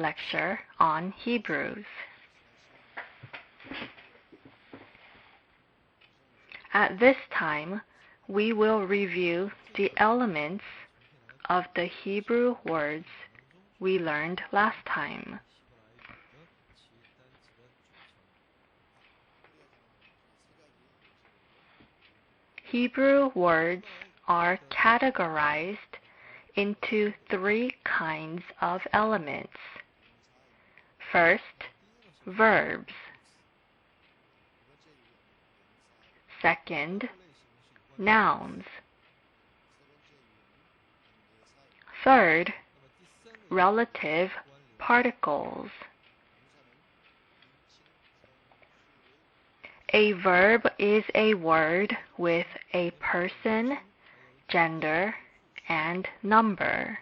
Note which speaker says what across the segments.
Speaker 1: lecture on Hebrews. At this time, we will review the elements of the Hebrew words we learned last time. Hebrew words are categorized into three kinds of elements. First, verbs. Second, nouns. Third, relative particles. A verb is a word with a person, gender, and number.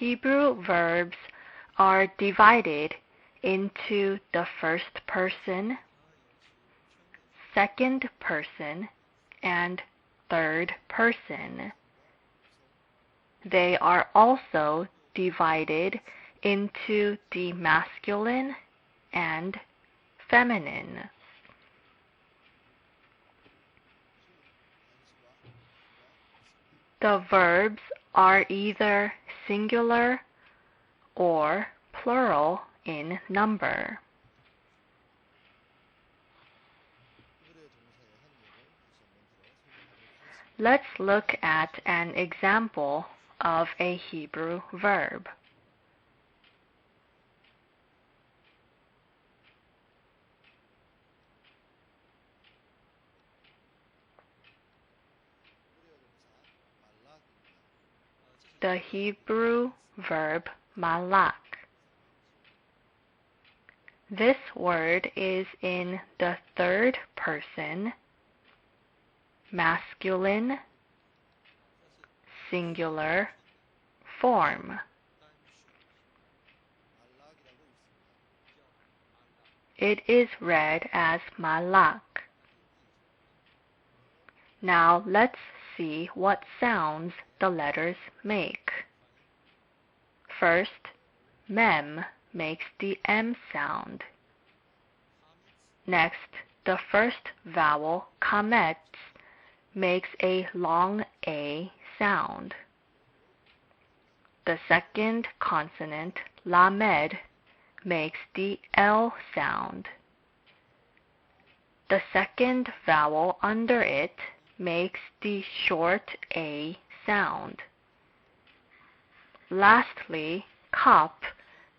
Speaker 1: Hebrew verbs are divided into the first person, second person, and third person. They are also divided into the masculine and feminine. The verbs are either singular or plural in number. Let's look at an example of a Hebrew verb. The Hebrew verb malak. This word is in the third person, masculine, singular form. It is read as malak. Now let's see what sounds the letters make. First, mem makes the M sound. Next, the first vowel, kametz, makes a long A sound. The second consonant, lamed, makes the L sound. The second vowel under it makes the short A sound. Lastly, kaf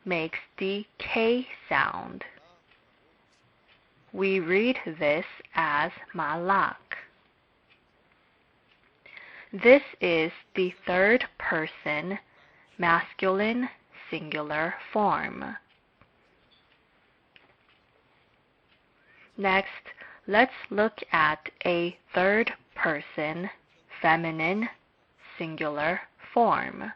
Speaker 1: makes the K sound. We read this as malak. This is the third person masculine singular form. Next, let's look at a third person feminine singular form.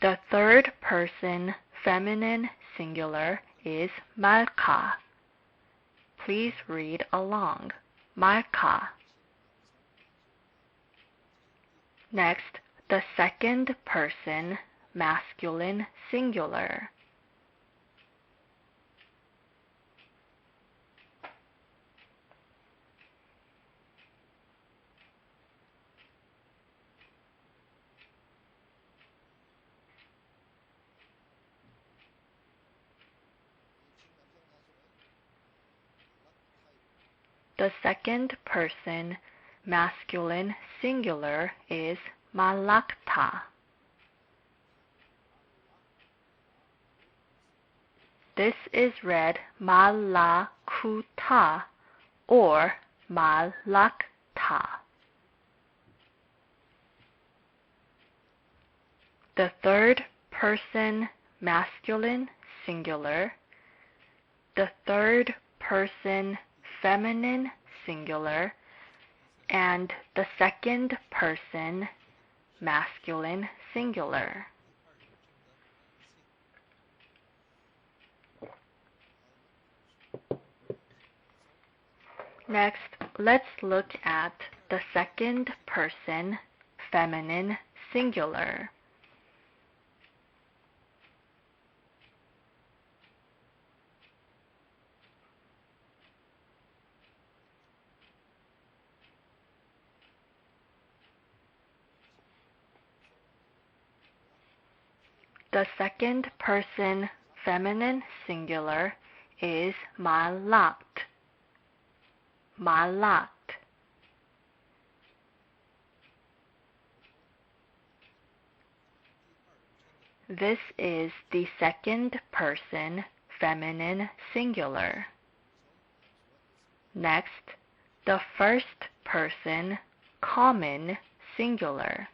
Speaker 1: The third person feminine singular is malka. Please read along. Malka. Next, the second person masculine singular. The second person masculine singular is malakta. This is read malakuta or malakta. The third person masculine singular, the third person feminine singular and the second person masculine singular. Next, let's look at the second person feminine singular. The second person feminine singular is malat. Malat. This is the second person feminine singular. Next, the first person common singular.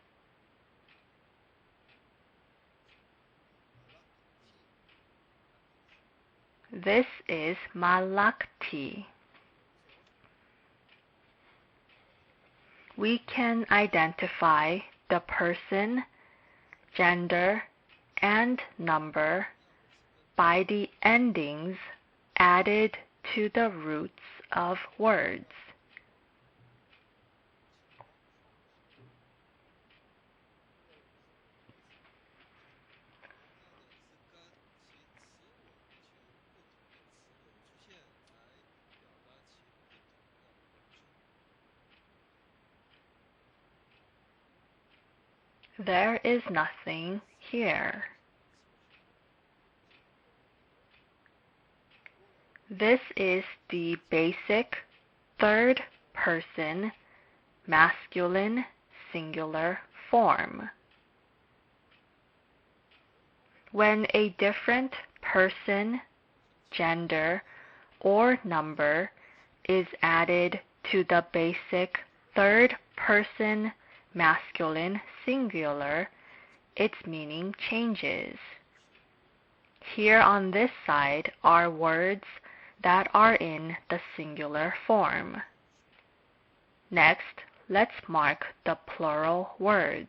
Speaker 1: This is malakti. We can identify the person, gender, and number by the endings added to the roots of words. There is nothing here. This is the basic third person masculine singular form. When a different person, gender, or number is added to the basic third person masculine singular, its meaning changes. Here on this side are words that are in the singular form. Next, let's mark the plural words.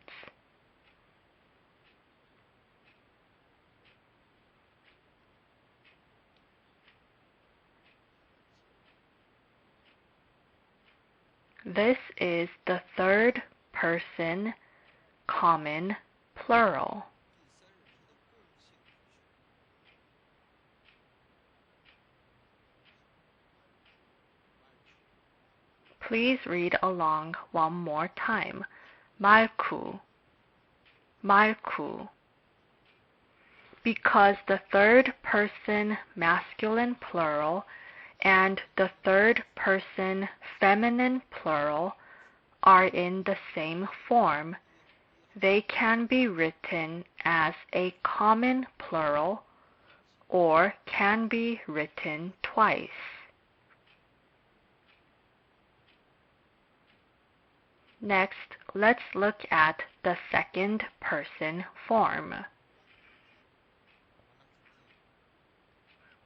Speaker 1: This is the third person common plural. Please read along one more time. 말구, 말구. Because the third person masculine plural and the third person feminine plural are in the same form, they can be written as a common plural or can be written twice. Next, let's look at the second person form.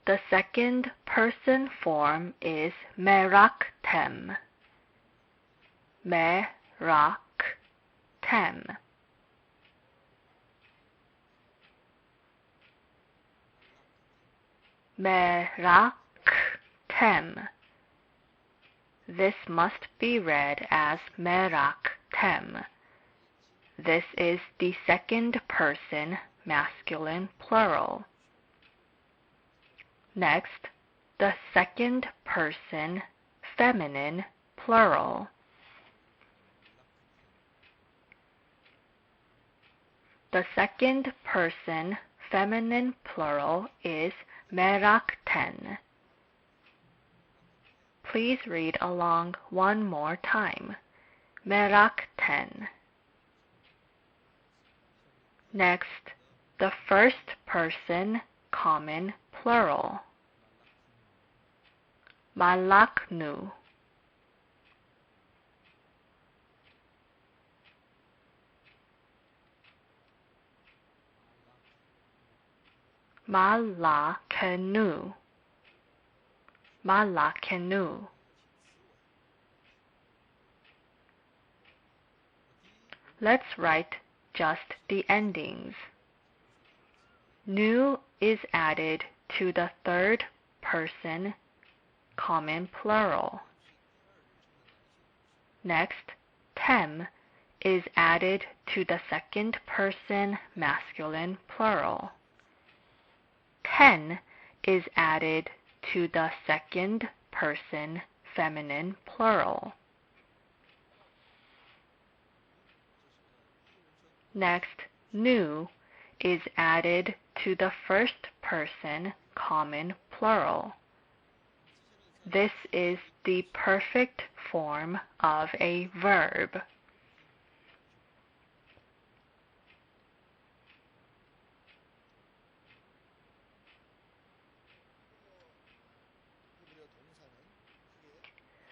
Speaker 1: The second person form is meraktem. Meraktem. Meraktem. This must be read as meraktem. This is the second person masculine plural. Next, the second person feminine plural. The second person feminine plural is merakten. Please read along one more time. merakten. Next, the first person common plural. malaknu. malakenu. malakenu. Let's write just the endings. Nu is added to the third person common plural. Next, tem is added to the second person masculine plural. Ten is added to the second person feminine plural. Next, nu is added to the first person common plural. This is the perfect form of a verb.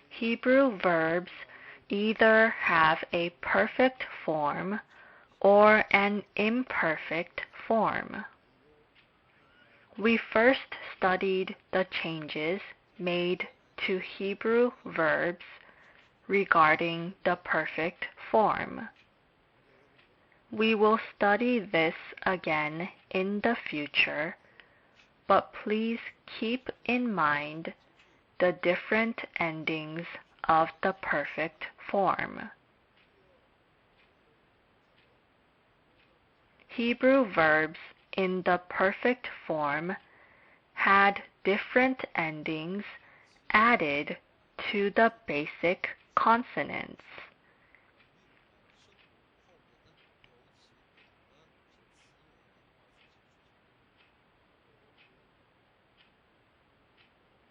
Speaker 1: Hebrew verbs either have a perfect form or an imperfect form. We first studied the changes made to Hebrew verbs regarding the perfect form. We will study this again in the future, but please keep in mind the different endings of the perfect form. Hebrew verbs in the perfect form had different endings added to the basic consonants.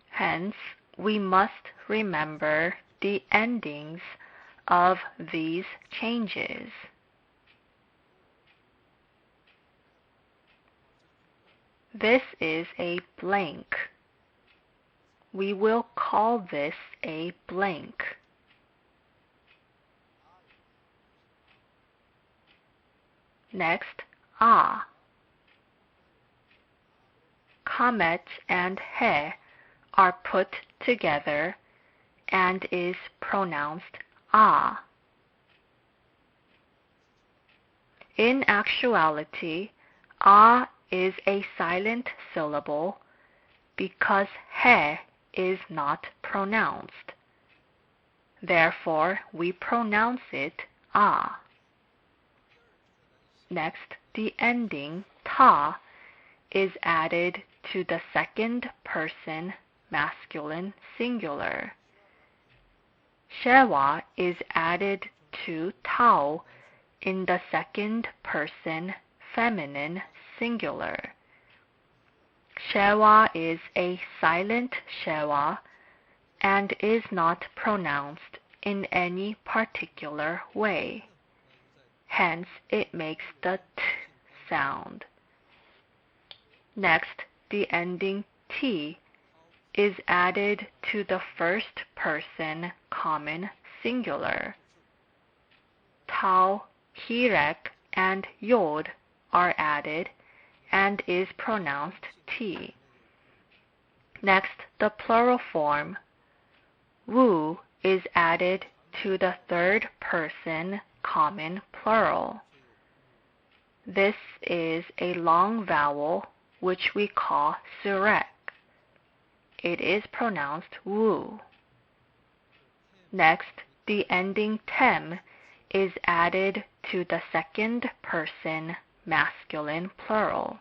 Speaker 1: Hence, we must remember the endings of these changes. This is a blank. We will call this a blank. Next, ah. Kamet and he are put together and is pronounced ah. In actuality, ah is a silent syllable because he is not pronounced. Therefore, we pronounce it ah. Next, the ending ta is added to the second person masculine singular. Shewa is added to tau in the second person feminine singular. Shewa is a silent shewa and is not pronounced in any particular way. Hence, it makes the t sound. Next, the ending t is added to the first person common singular. Tau, hirek, and yod are added and is pronounced t. Next, the plural form wu is added to the third person common plural. This is a long vowel which we call surek. It is pronounced wu. Next, the ending tem is added to the second person masculine plural.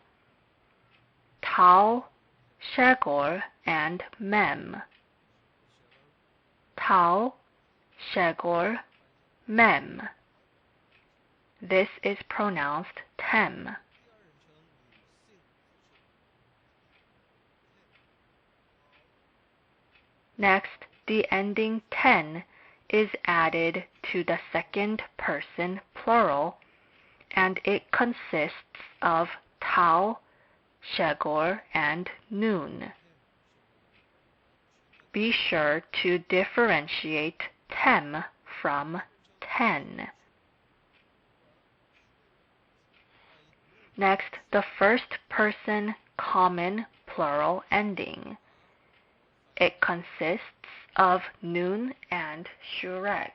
Speaker 1: Tau, shegor, and mem. Tau, shegor, mem. This is pronounced tem. Next, the ending ten is added to the second person plural, and it consists of tau, shegor, and nun. Be sure to differentiate tem from ten. Next, the first person common plural ending. It consists of nun and shurek.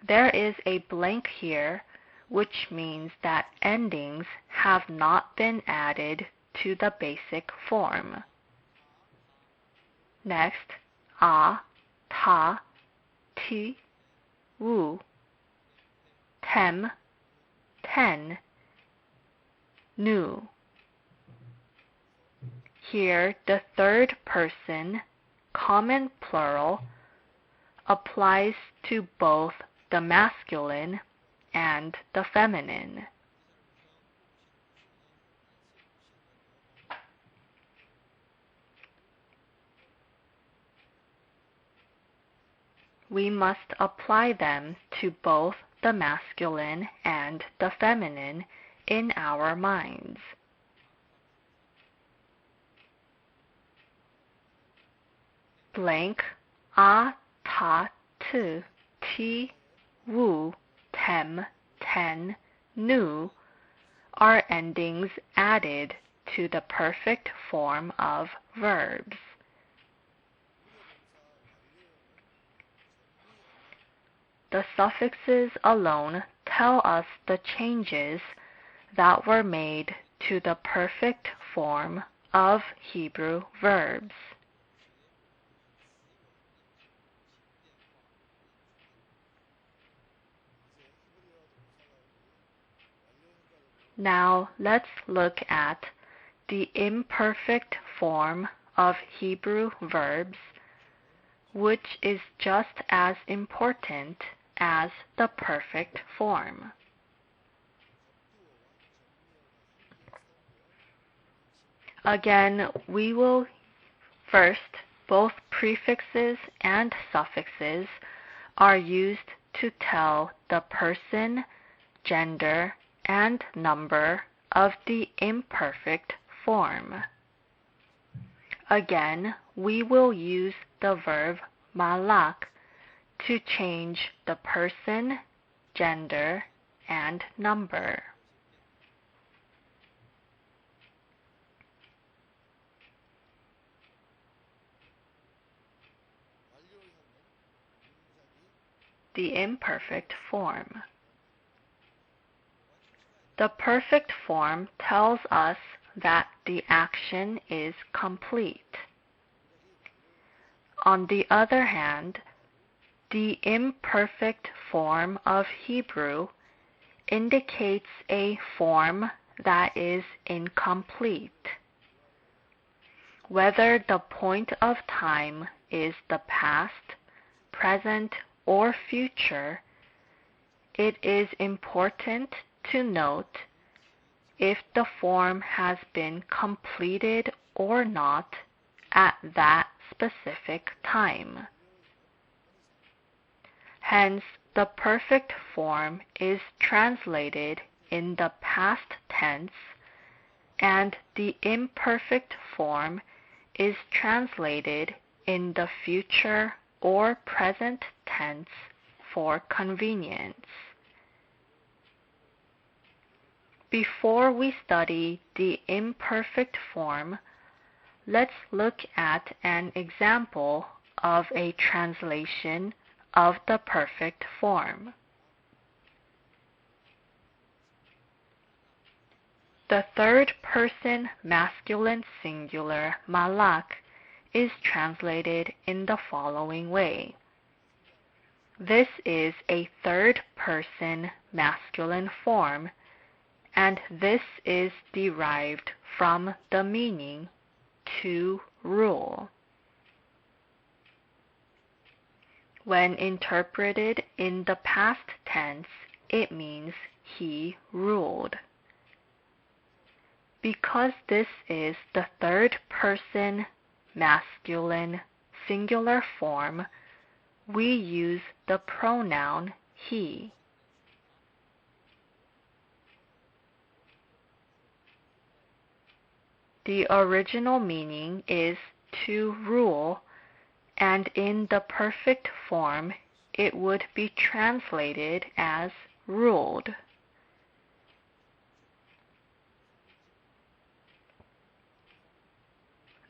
Speaker 1: There is a blank here, which means that endings have not been added to the basic form. Next, a, ta, ti, wu, tem, ten, nu. Here, the third person, common plural, applies to both the masculine and the feminine. We must apply them to both the masculine and the feminine in our minds. Blank, a, ta, t, ti, wu, tem, ten, nu are endings added to the perfect form of verbs. The suffixes alone tell us the changes that were made to the perfect form of Hebrew verbs. Now let's look at the imperfect form of Hebrew verbs, which is just as important as the perfect form. Again, we will first, both prefixes and suffixes are used to tell the person, gender, and number of the imperfect form. Again, we will use the verb malak to change the person, gender, and number. The imperfect form. The perfect form tells us that the action is complete. On the other hand, the imperfect form of Hebrew indicates a form that is incomplete. Whether the point of time is the past, present, or future, it is important to note if the form has been completed or not at that specific time. Hence, the perfect form is translated in the past tense, and the imperfect form is translated in the future or present tense for convenience. Before we study the imperfect form, let's look at an example of a translation of the perfect form. The third person masculine singular malak is translated in the following way. This is a third person masculine form, and this is derived from the meaning to rule. When interpreted in the past tense, it means he ruled. Because this is the third person masculine singular form, we use the pronoun he. The original meaning is to rule, and in the perfect form it would be translated as ruled.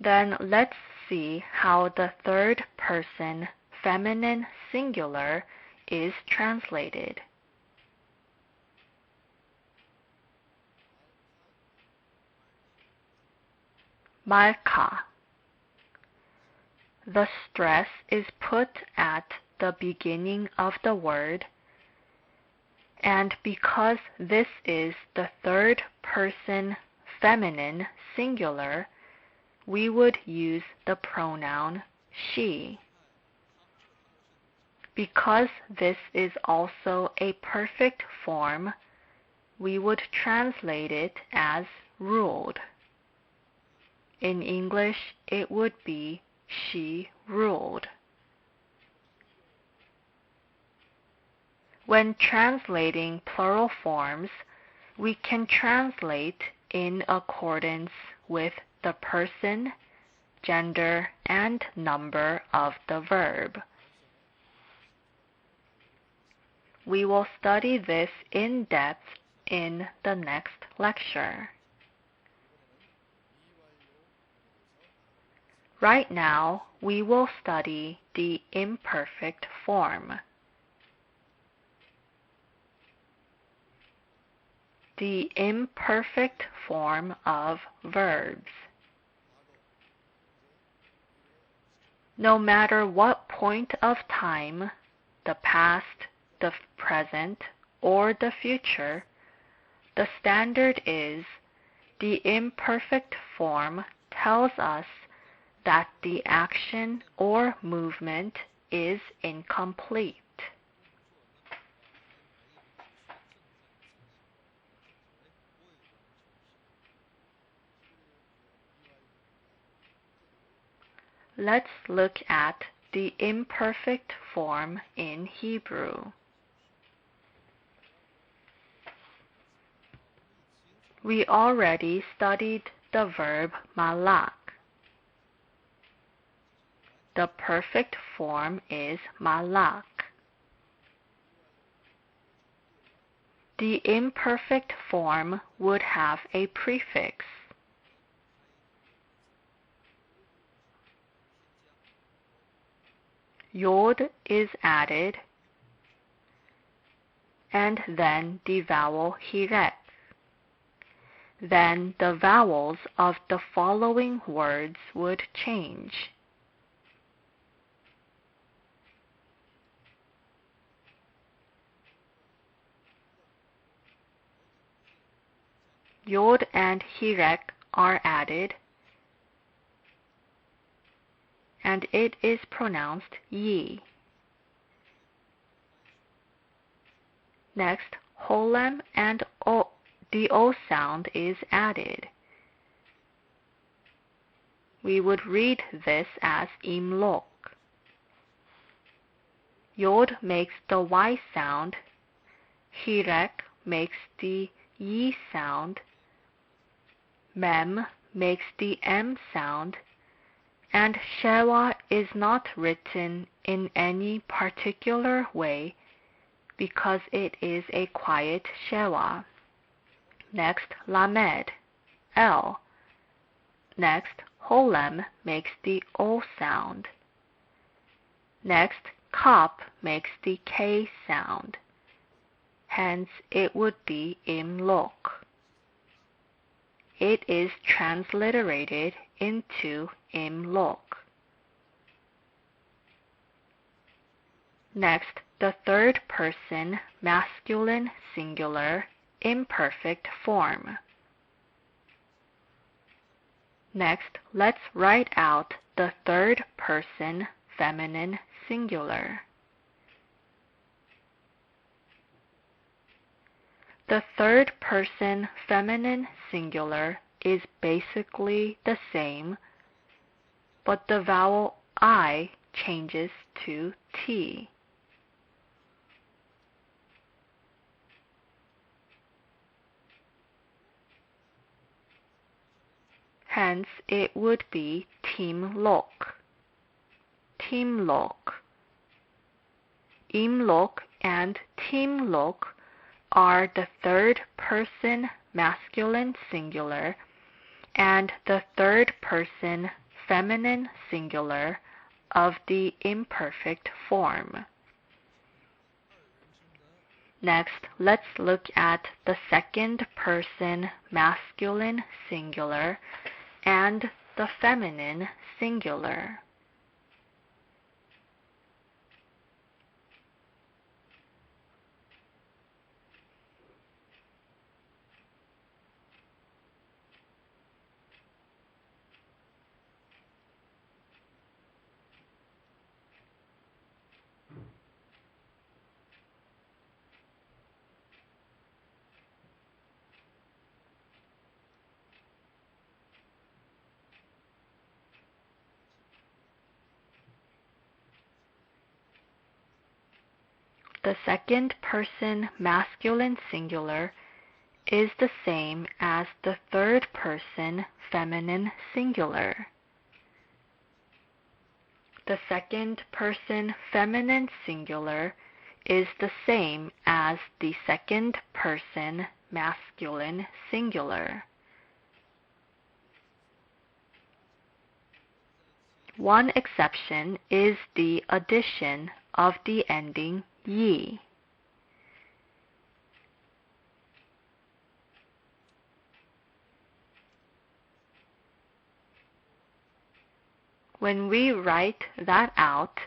Speaker 1: Then let's see how the third person feminine singular is translated. 말카. The stress is put at the beginning of the word, and because this is the third person feminine singular, we would use the pronoun she. Because this is also a perfect form, we would translate it as ruled. In English, it would be she ruled. When translating plural forms, we can translate in accordance with the person, gender, and number of the verb. We will study this in depth in the next lecture. Right now, we will study the imperfect form. The imperfect form of verbs. No matter what point of time, the past, the present, or the future, the standard is the imperfect form tells us that the action or movement is incomplete. Let's look at the imperfect form in Hebrew. We already studied the verb malak. The perfect form is malak. The imperfect form would have a prefix. Yod is added, and then the vowel hirek. Then the vowels of the following words would change. Yod and hirek are added, and it is pronounced yi. Next, holem and the O sound is added. We would read this as imlok. Yod makes the Y sound, hirek makes the yi sound, mem makes the M sound, and shewa is not written in any particular way because it is a quiet shewa. Next, lamed, L. Next, holem makes the O sound. Next, kop makes the K sound. Hence, it would be imlok. It is transliterated into imlok. Next, the third person masculine singular imperfect form. Next, let's write out the third person feminine singular. The third person feminine singular is basically the same, but the vowel I changes to T. Hence, it would be timlok. Timlok. Imlok and timlok are the third person masculine singular and the third person feminine singular of the imperfect form. Next, let's look at the second person masculine singular and the feminine singular. The second person masculine singular is the same as the third person feminine singular. The second person feminine singular is the same as the second person masculine singular. One exception is the addition of the ending yi. When we write that out,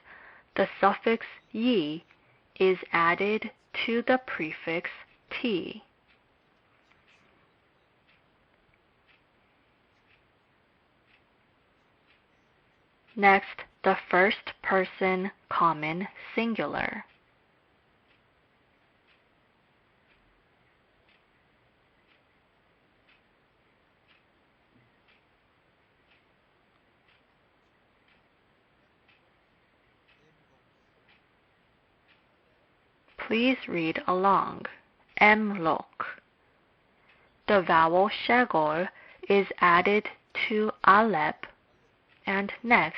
Speaker 1: the suffix yi is added to the prefix t. Next, the first person common singular. Please read along. Emlok. The vowel shegol is added to alep, and next,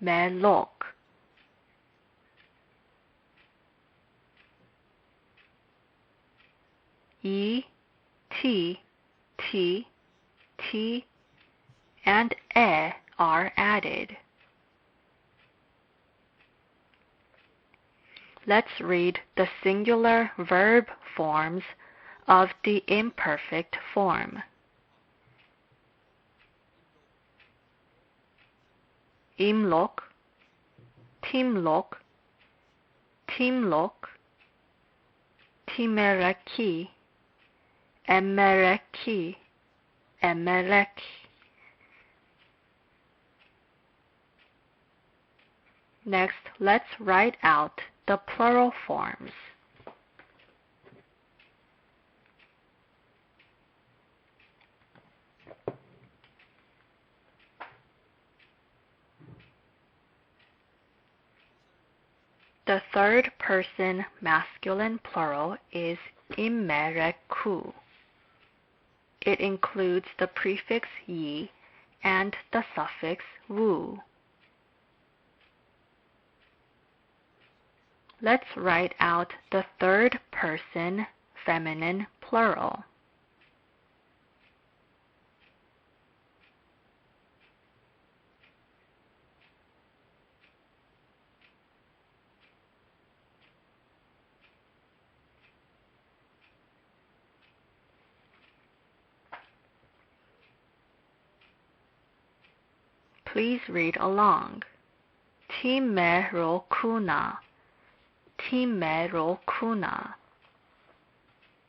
Speaker 1: melok. E, T, T, T, and E are added. Let's read the singular verb forms of the imperfect form. Imlok, timlok, timlok, timereki, emereki, emerek. Next, let's write out the plural forms. The third person masculine plural is imereku. It includes the prefix yi and the suffix wu. Let's write out the third person feminine plural. Please read along. Timerokuna, timerokuna.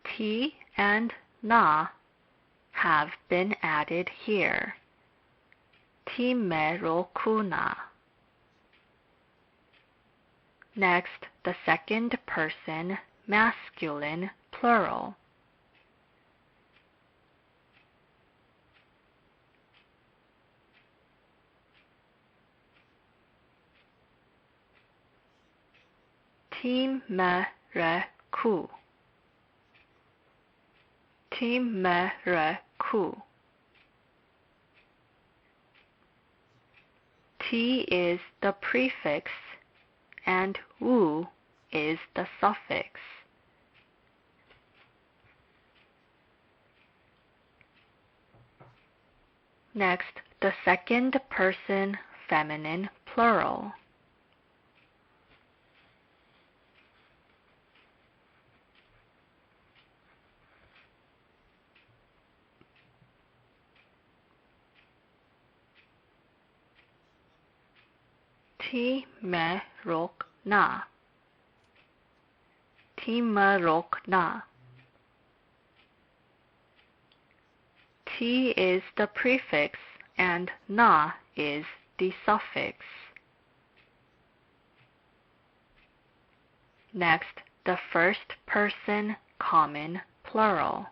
Speaker 1: T and na have been added here. Timerokuna. Next, the second person masculine plural. Timereku, timereku. T is the prefix and wu is the suffix. Next, the second person feminine plural. 티메록나, 티메록나. T is the prefix and na is the suffix. Next, the first person common plural.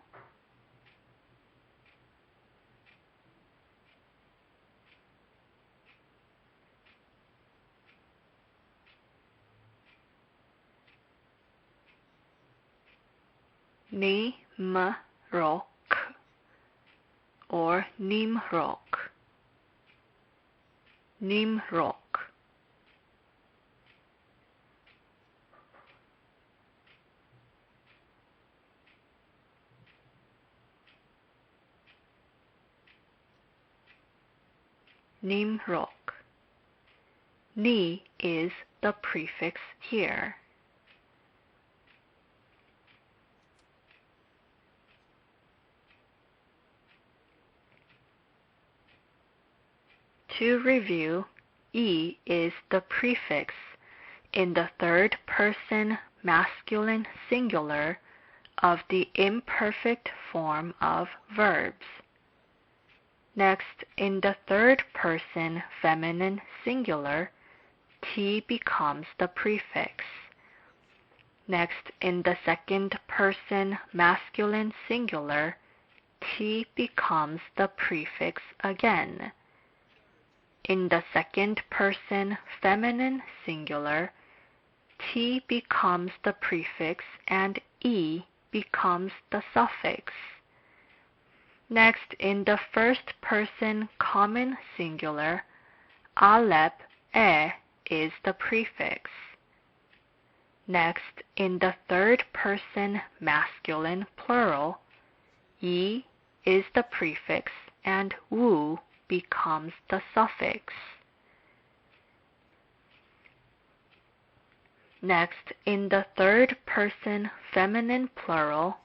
Speaker 1: Nimrok or Nimrok. Nimrok. Nimrok. Ni is the prefix here. To review, E is the prefix in the third person masculine singular of the imperfect form of verbs. Next, in the third person feminine singular, T becomes the prefix. Next, in the second person masculine singular, T becomes the prefix again. In the second person feminine singular, T becomes the prefix and E becomes the suffix. Next, in the first person common singular, Aleph is the prefix. Next, in the third person masculine plural, E is the prefix and Wu becomes the suffix. Next, in the third person feminine plural,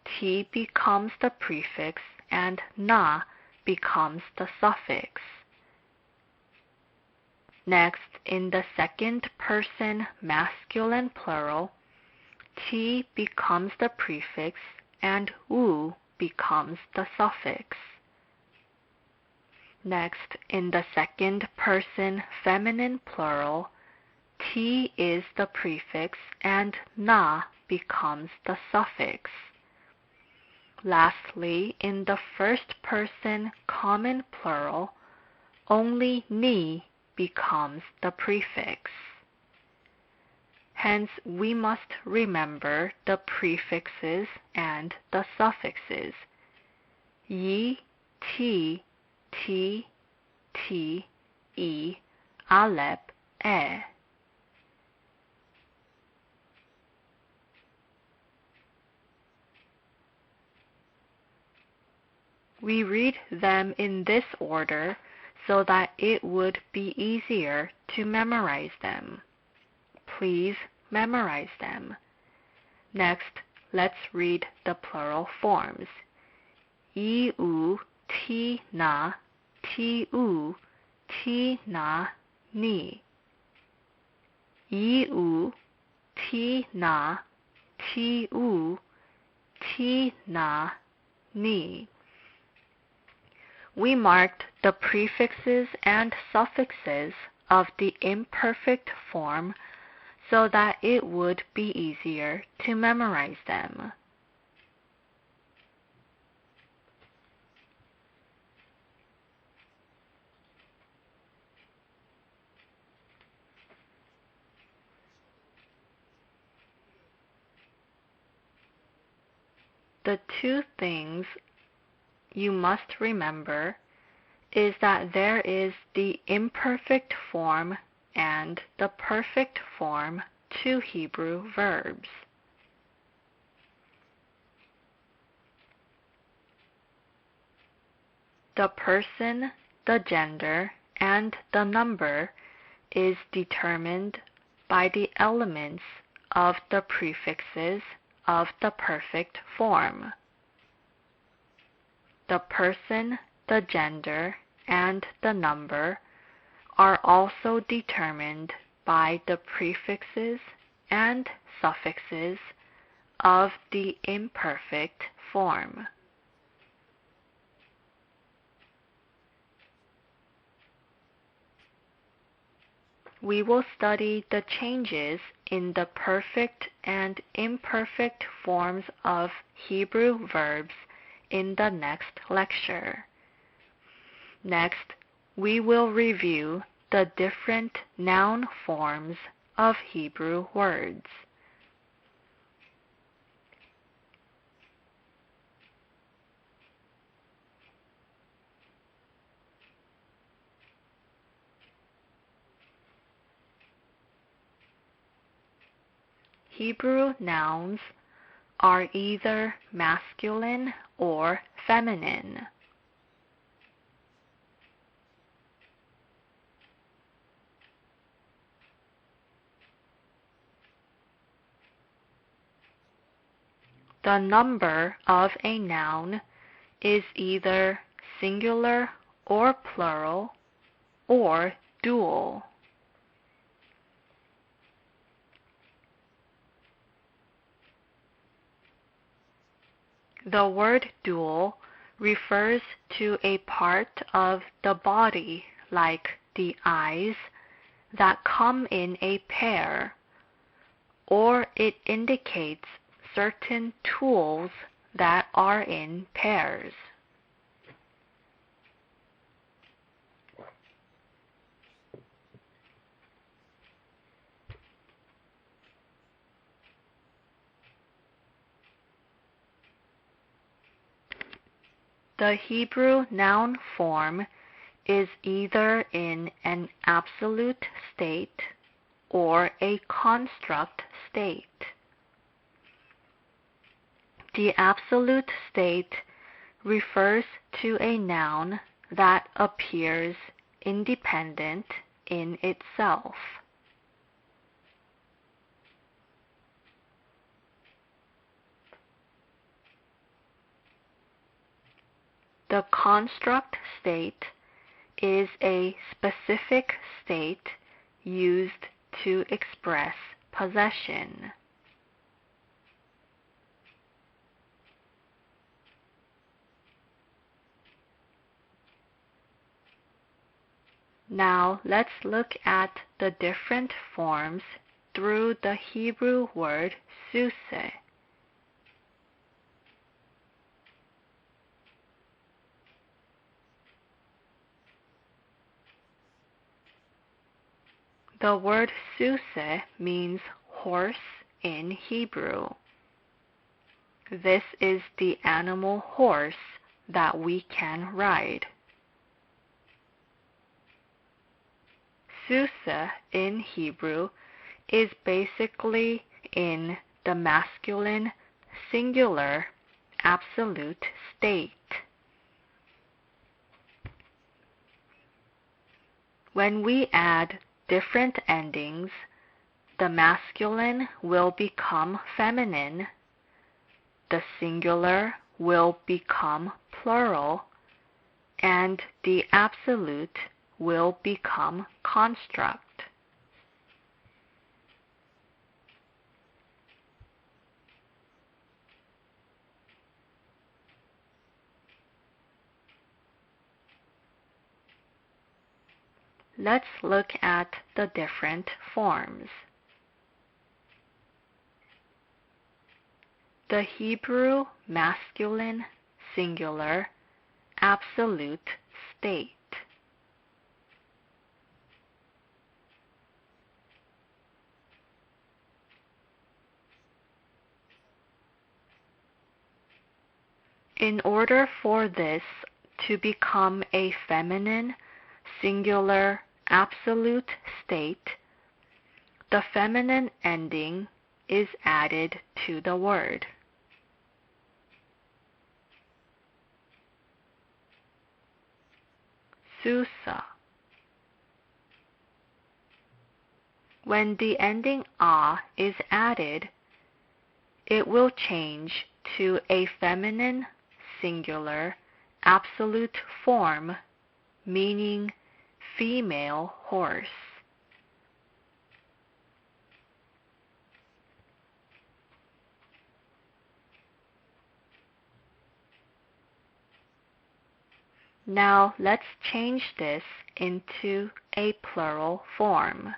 Speaker 1: T becomes the prefix and Na becomes the suffix. Next, in the second person masculine plural, T becomes the prefix and Wu becomes the suffix. Next, in the second person feminine plural, T is the prefix and Na becomes the suffix. Lastly, in the first person common plural, only Ni becomes the prefix. Hence, we must remember the prefixes and the suffixes. Yi, Ti, T, T, E, Aleph, E. We read them in this order so that it would be easier to memorize them. Please memorize them. Next, let's read the plural forms. I, U, Ti, Na, Ti, U, Ti, Na, Ni. I, U, Ti, Na, Ti, U, Ti, Na, Ni. We marked the prefixes and suffixes of the imperfect form so that it would be easier to memorize them. The two things you must remember is that there is the imperfect form and the perfect form to Hebrew verbs. The person the gender, and the number is determined by the elements of the prefixes of the perfect form. The person, the gender, and the number are also determined by the prefixes and suffixes of the imperfect form. We will study the changes in the perfect and imperfect forms of Hebrew verbs in the next lecture. Next, we will review the different noun forms of Hebrew words. Hebrew nouns are either masculine or feminine. The number of a noun is either singular or plural or dual. The word dual refers to a part of the body, like the eyes, that come in a pair, or it indicates certain tools that are in pairs. The Hebrew noun form is either in an absolute state or a construct state. The absolute state refers to a noun that appears independent in itself. The construct state is a specific state used to express possession. Now let's look at the different forms through the Hebrew word suse. The word suse means horse in Hebrew. This is the animal horse that we can ride. Suse in Hebrew is basically in the masculine singular absolute state. When we add different endings, the masculine will become feminine, the singular will become plural, and the absolute will become construct. Let's look at the different forms. The Hebrew masculine singular absolute state. In order for this to become a feminine singular absolute state, the feminine ending is added to the word. Susa. When the ending a is added, it will change to a feminine singular absolute form, meaning female horse. Now let's change this into a plural form.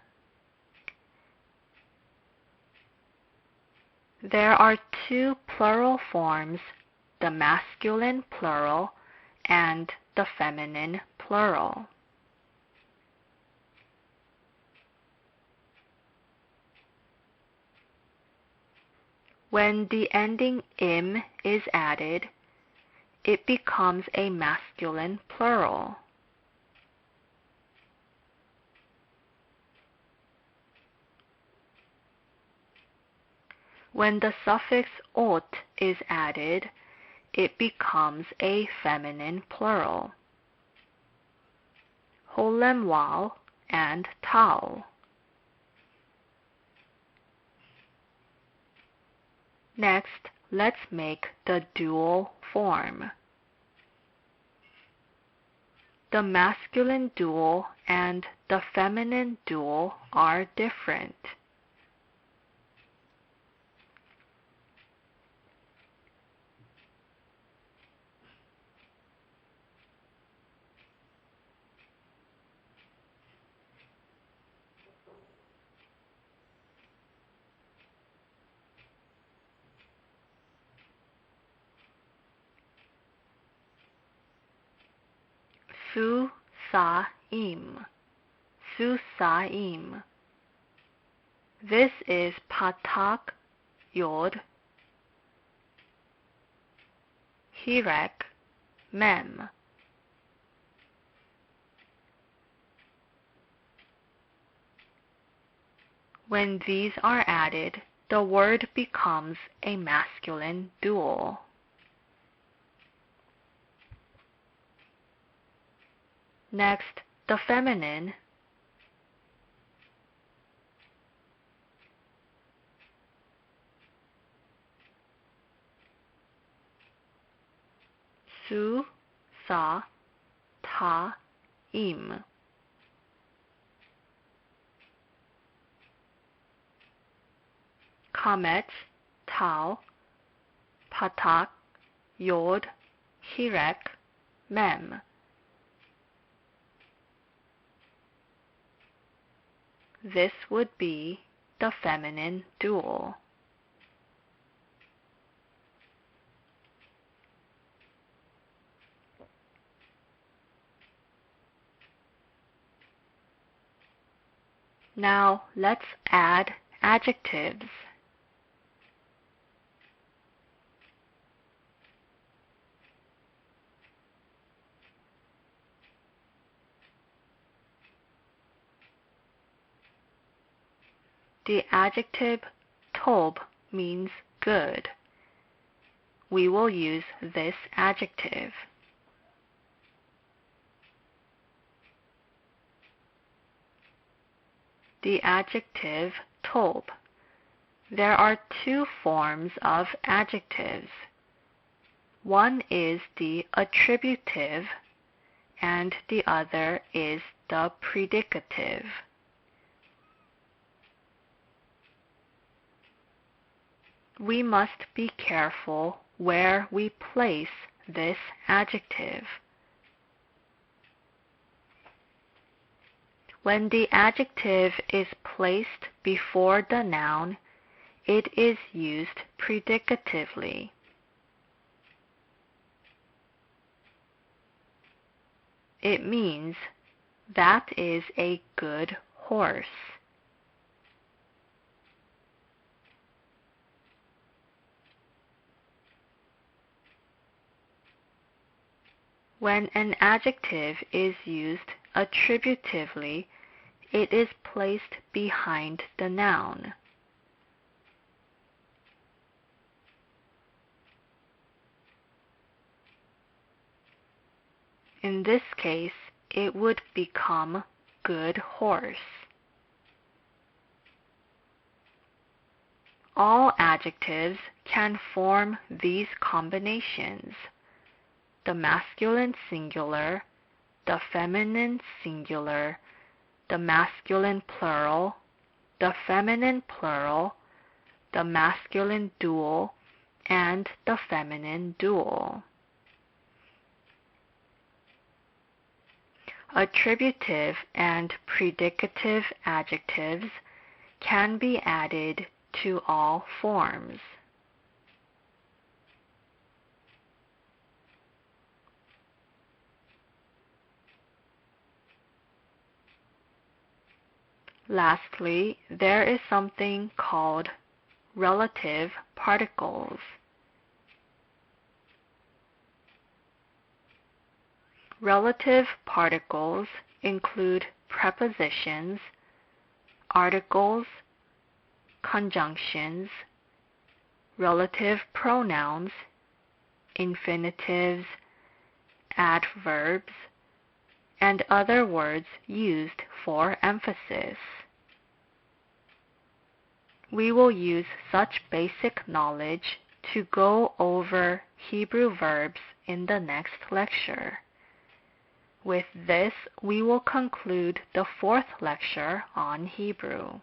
Speaker 1: There are two plural forms, the masculine plural and the feminine plural. When the ending im is added, it becomes a masculine plural. When the suffix ot is added, it becomes a feminine plural. Holemwal and Tao. Next, let's make the dual form. The masculine dual and the feminine dual are different. Susaim. Susaim. This is Patak Yod Hirek Mem. When these are added, the word becomes a masculine dual. Next, the feminine. Su, sa, ta, im. Kamet, tau, patak, yod, hirek, mem. This would be the feminine dual. Now let's add adjectives. The adjective tob means good. We will use this adjective. The adjective tob. There are two forms of adjectives. One is the attributive and the other is the predicative. We must be careful where we place this adjective. When the adjective is placed before the noun, it is used predicatively. It means that is a good horse. When an adjective is used attributively, it is placed behind the noun. In this case, it would become good horse. All adjectives can form these combinations: the masculine singular, the feminine singular, the masculine plural, the feminine plural, the masculine dual, and the feminine dual. Attributive and predicative adjectives can be added to all forms. Lastly, there is something called relative particles. Relative particles include prepositions, articles, conjunctions, relative pronouns, infinitives, adverbs, and other words used for emphasis. We will use such basic knowledge to go over Hebrew verbs in the next lecture. With this, we will conclude the 4th lecture on Hebrew.